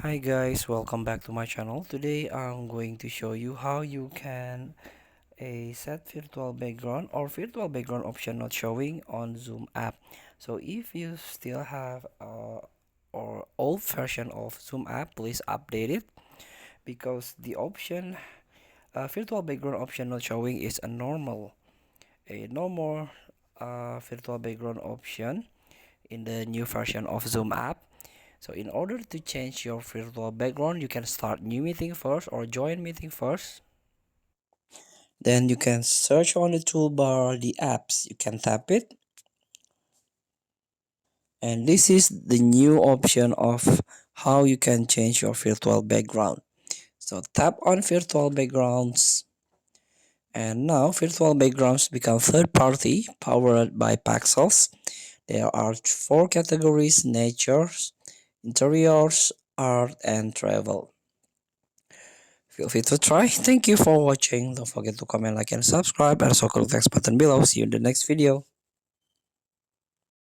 Hi guys, welcome back to my channel. Today I'm going to show you how you can set virtual background or virtual background option not showing on Zoom app. So if you still have or old version of Zoom app, please update it because the option virtual background option not showing is a normal virtual background option in the new version of Zoom app. So in order to change your virtual background, you can start new meeting first or join meeting first. Then you can search on the toolbar the apps. You can tap it. And this is the new option of how you can change your virtual background. So tap on virtual backgrounds. And now virtual backgrounds become third party powered by Pixels. There are four categories: nature, interiors, art, and travel. Feel free to try. Thank you for watching. Don't forget to comment, like, and subscribe. And also click the text button below. See you in the next video.